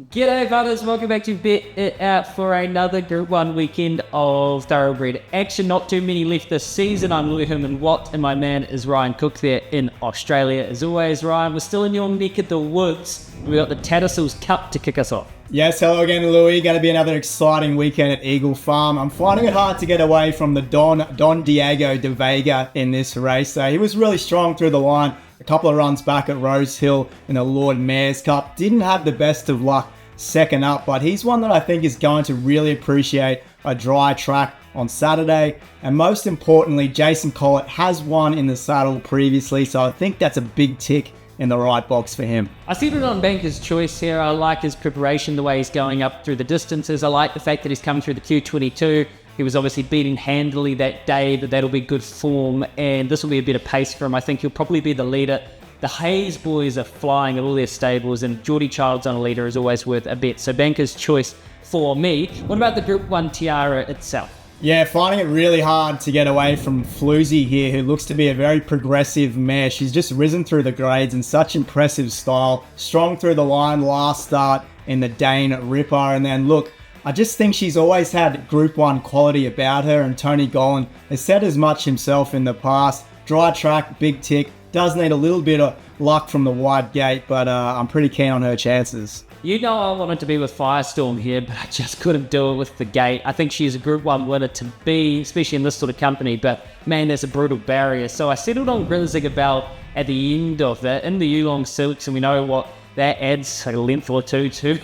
G'day punters, welcome back to Bet It Out for another Group 1 weekend of thoroughbred action. Not too many left this season. I'm Louis Herman Watt and my man is Ryan Cook there in Australia. As always, Ryan, we're still in your neck of the woods. We got the Tattersalls Cup to kick us off. Yes, hello again, Louis. Going to be another exciting weekend at Eagle Farm. I'm finding it hard to get away from the Don Diego de Vega in this race. He was really strong through the line. A couple of runs back at Rose Hill in the Lord Mayor's Cup. Didn't have the best of luck second up, but he's one that I think is going to really appreciate a dry track on Saturday. And most importantly, Jason Collett has won in the saddle previously, so I think that's a big tick in the right box for him. I see it on Banker's Choice here. I like his preparation, the way he's going up through the distances. I like the fact that he's coming through the Q22. He was obviously beating handily that day, but that'll be good form, and this will be a bit of pace for him. I think he'll probably be the leader. The Hayes boys are flying at all their stables, and Geordie Childs on a leader is always worth a bet. So Banker's Choice for me. What about the Group 1 Tiara itself? Yeah, finding it really hard to get away from Floozy here, who looks to be a very progressive mare. She's just risen through the grades in such impressive style. Strong through the line last start in the Dane Ripper, and then look, I just think she's always had Group 1 quality about her, and Tony Gollan has said as much himself in the past. Dry track, big tick, does need a little bit of luck from the wide gate, but I'm pretty keen on her chances. You know I wanted to be with Firestorm here, but I just couldn't do it with the gate. I think she's a Group 1 winner to be, especially in this sort of company, but man, there's a brutal barrier. So I settled on Grinziger Bell at the end of that, in the Oolong Silks, and we know what that adds, a length or two to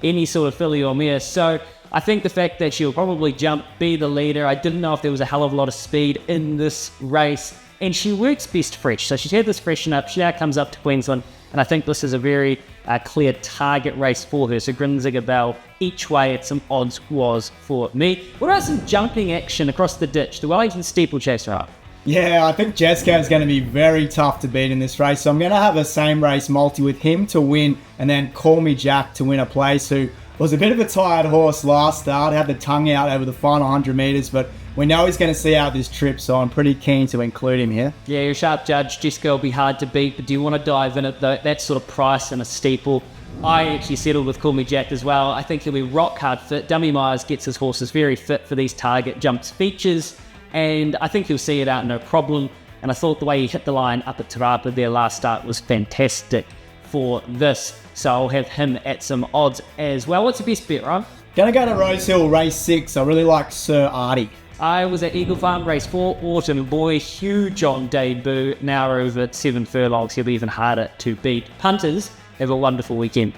any sort of filly or mare. So I think the fact that she'll probably jump, be the leader. I didn't know if there was a hell of a lot of speed in this race, and she works best fresh. So she's had this freshen up. She now comes up to Queensland, and I think this is a very clear target race for her. So Grinziger Bell, each way at some odds was for me. What about some jumping action across the ditch? The Wellington Steeplechaser up. Yeah, I think Jesco is going to be very tough to beat in this race. So I'm going to have a same race multi with him to win, and then Call Me Jack to win a place, who was a bit of a tired horse last start, had the tongue out over the final 100 metres, but we know he's going to see out this trip, so I'm pretty keen to include him here. Yeah, you're a sharp judge. Jesco will be hard to beat, but do you want to dive in at that sort of price in a steeple? I actually settled with Call Me Jack as well. I think he'll be rock hard fit. Dummy Myers gets his horses very fit for these target jumps features, and I think he'll see it out no problem. And I thought the way he hit the line up at Tarapa there last start was fantastic for this. So I'll have him at some odds as well. What's the best bet, Ryan? Going to go to Rose Hill, race 6. I really like Sir Artie. I was at Eagle Farm, race 4, Autumn Boy, huge on debut. Now over at 7 furlongs, he'll be even harder to beat. Punters, have a wonderful weekend.